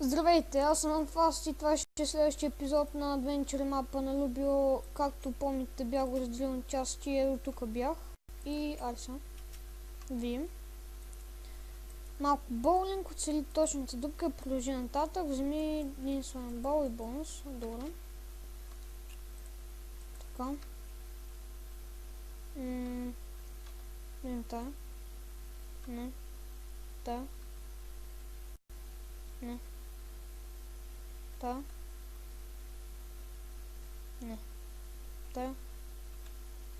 Здравейте, аз съм Анфаст и това ще е следващия епизод на Adventure Map на Любио. Както помните, бях го разделил на части, ето тук бях. И Ариса. Вие. Малко боулинг, оцели точната дупка и продължи нататък. Вземи един слон бол и бонус. Добре. Така. Не тая. Не. Тая. Не. Тая. Не. Тая.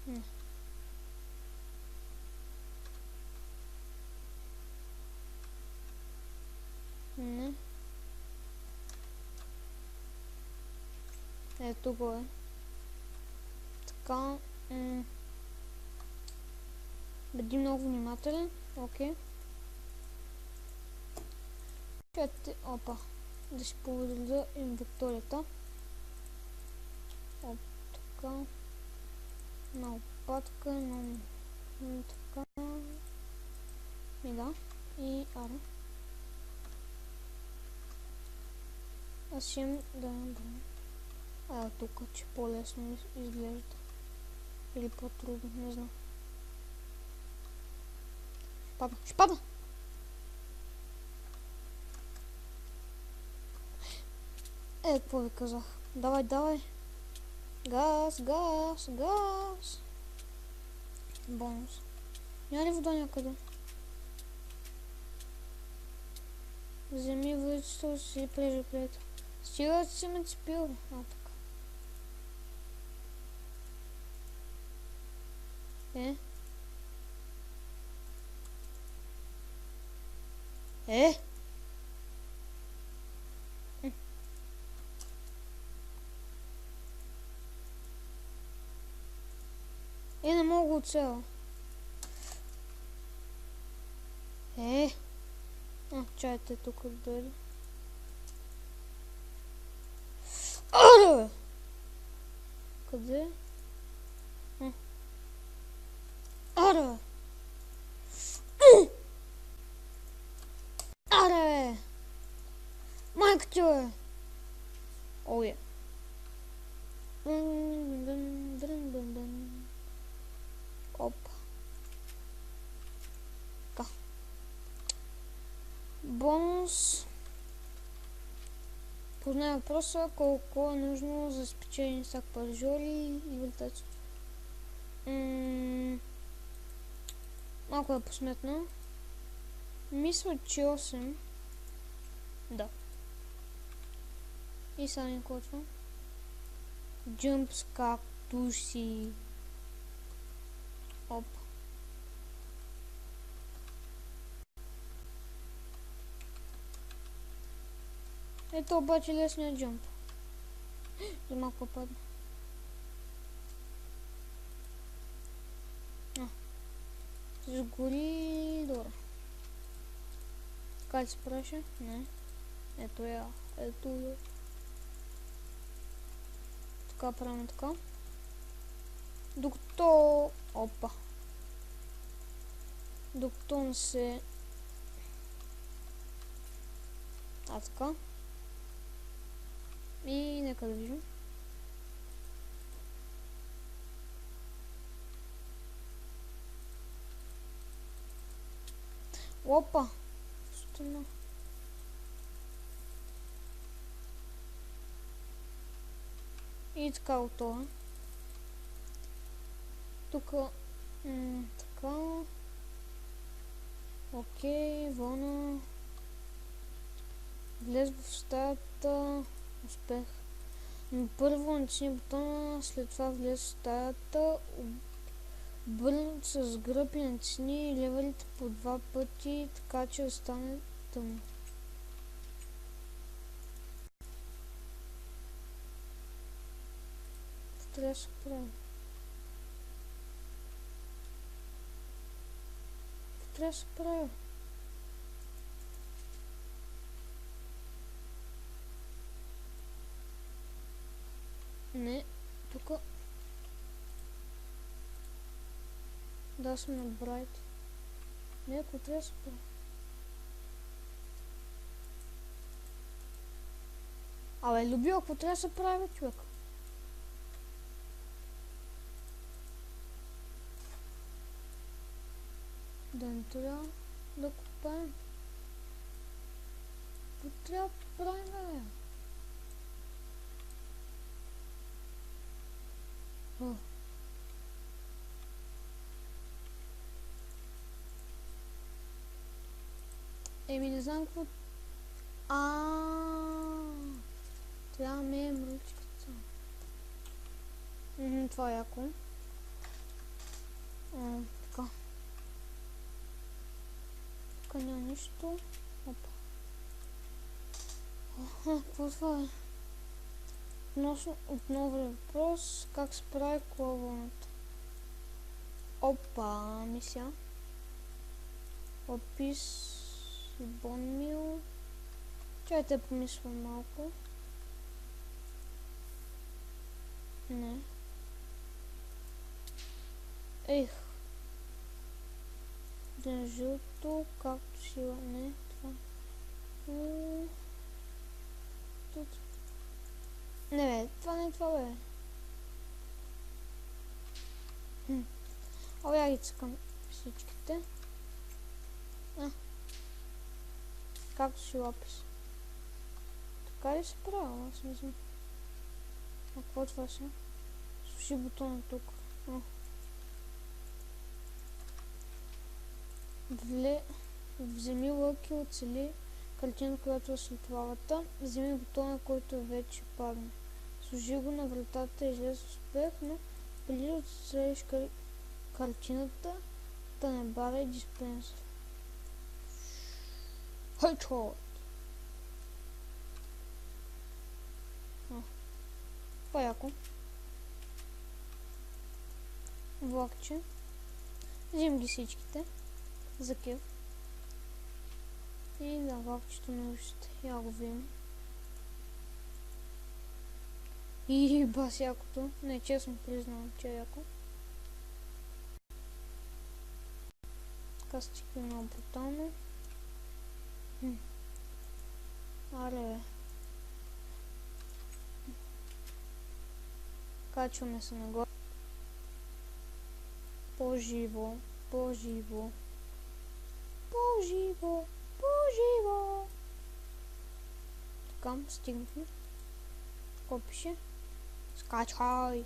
Не. Не. Ето го е. Така. Бъди много внимателен. Окей. Чете. Опа. Да си повреда инвекторията. Оп, така. На опатка, така. И да. И ара. Аз ще им да тук, че по-лесно изглежда. Или по-трудно, не знам. Ще падна! Какво ви казах? Давай! Газ! Бонус. Няма ли вода някъде? Вземи въдето си прежеплета. Стига си ме цепил. Така. Не мога от цела. Чайте тук да дойде. Аре! Къде? Аре! Аре! Майка ти е! Оуе! Оп. Така. Бонус. Познай въпроса колко е нужно за спечелени сак паржоли и вълтец. Малко да посметна. Мисля, че 8. Да. И сега ни котва. Джъмпс кактуси. Оп. Ето обаче лесният джъмп. За малко падна. Сгори. Добре. Така ли се правеше? Не. Ето я. Така правим така. Докато... Опа. Докато не се... така. И нека да видим. Опа! Стена. И така готова. Тук... така. Окей, вълна. Влез в стаята. Успех. Но първо натисни бутона, след това влез в стаята. Обърнат с гръб и натисни левелите по 2 пъти, така че да стане тъмно. Трябва да се прави. Трябва да се прави. Не, тук. Да, съм на Брайт. Не, ако трябва да се прави. Абе, Любио, какво трябва да се прави, бе, човек? Да не трябва да купаем. Какво трябва да правим, бе? О. Еми, не знам какво... Трябва да мием ръчката. Това е яко. Така. Тук няма нищо. Опа. Какво това е? Отново е въпрос. Как се прави колавоната? Опа, мисля. Опис. Бонмил. Чайте да помисля малко. Не. Ех. Жълто, както сила. Не, това. Тут. Не бе, това не е това, бе. Я ги цъкам всичките. Както си лапис. Така ли се правя? Аз не знам. Какво това са? Слушай бутона тук. Вземи лъки, оцели картина, която е след лавата. Вземи бутона, който е вече падна. Служи го на вратата и излез успех, но преди да отстреляш картината, да не барай диспенсър. Headshot! Това е яко. Влакче. Взимам ги всичките. За кеф. И да, влакчето на ушите. Я го видим. И бас якото. Не, честно признавам, че е яко. Така стикаме много брутално. Аре. Качваме се нагоре. По-живо. По-живо. По-живо. По-живо. Така, стигнахме. Какво пише? Скачай.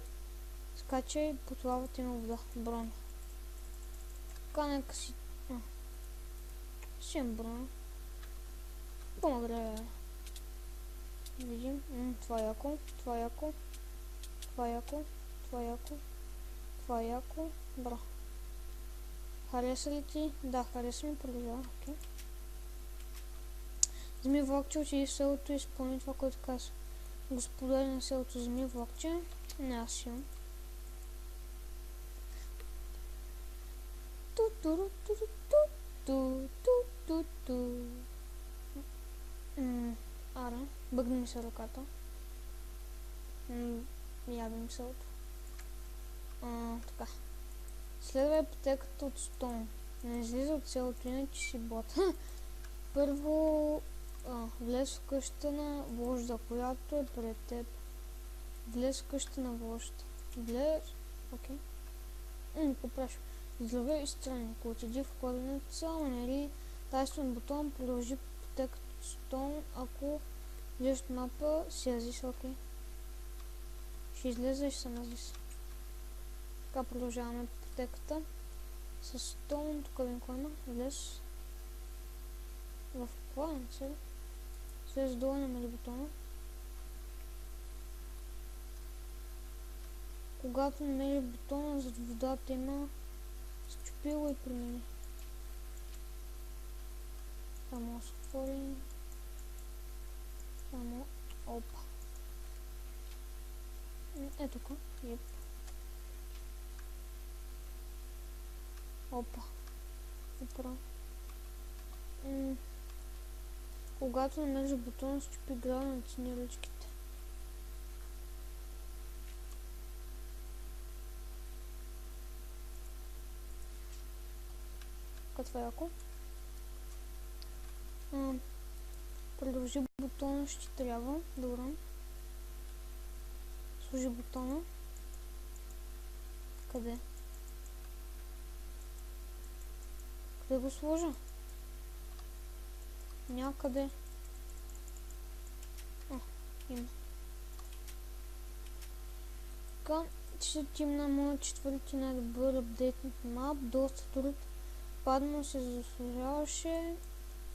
Скачай, под лавата има вода. Броня. Така, нека си... Си имам броня. Благодаря. Видим. Това е яко. Това е яко. Това е яко. Това е яко. Това е яко. Бра. Хареса ли ти? Да, хареса ми. Продължава. Окей. Вземи влакче, отиди в селото и изпълни това, което казва. Господари на селото, вземи влакче. Не, аз имам. Аре, бъгни ми се ръката. Ядем селото. Така. Следвай пътеката от стон. Не излиза от селото, иначе си бот. Първо влез в къщата на вожда, която е пред теб. Влез в къщата на вожда. Влез. Окей. Попраш. Здравей и страни. Ако отиди в кладенеца, намери тайствен бутон, продължи пътеката от стон. Ако влезеш от мапа, си язис. Окей. Ще излезе и ще се назис. Така продължаваме пътеката. С стон, тук видим кой има. Влез. В кладенеца. Слез долу, намери бутона. Когато намери бутона, зад водата има счупило и премини. Само се отвори. Само... Опа. Ето тук. Еп. Опа. Опра. Когато намериш бутона, счупи града, натисни ръчките. Това е яко. Продължи бутона, ще трябва. Добре. Сложи бутона. Къде? Къде го сложа? Някъде. Има. Така, ще отим на моят четвърти най-добър апдейтнат мап. Доста труд. Падно се заслужаваше.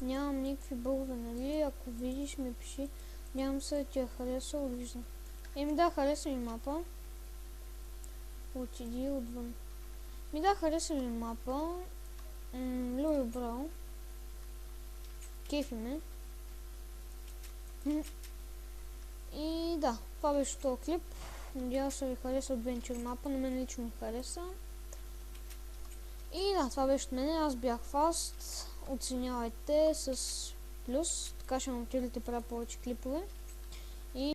Нямам никакви бълга, нали? Ако видиш, ми пиши. Нямам се да ти я хареса, виждам. Да, хареса ми мапа. Отиди отвън. Да, хареса ми мапа. Люби браво. Кефи ме. И да, това беше този клип. Надявам се ви хареса Adventure мапа, на мен лично ми хареса. И да, това беше от мене, аз бях Fast. Оценявайте с плюс, така ще монтирате правя повече клипове.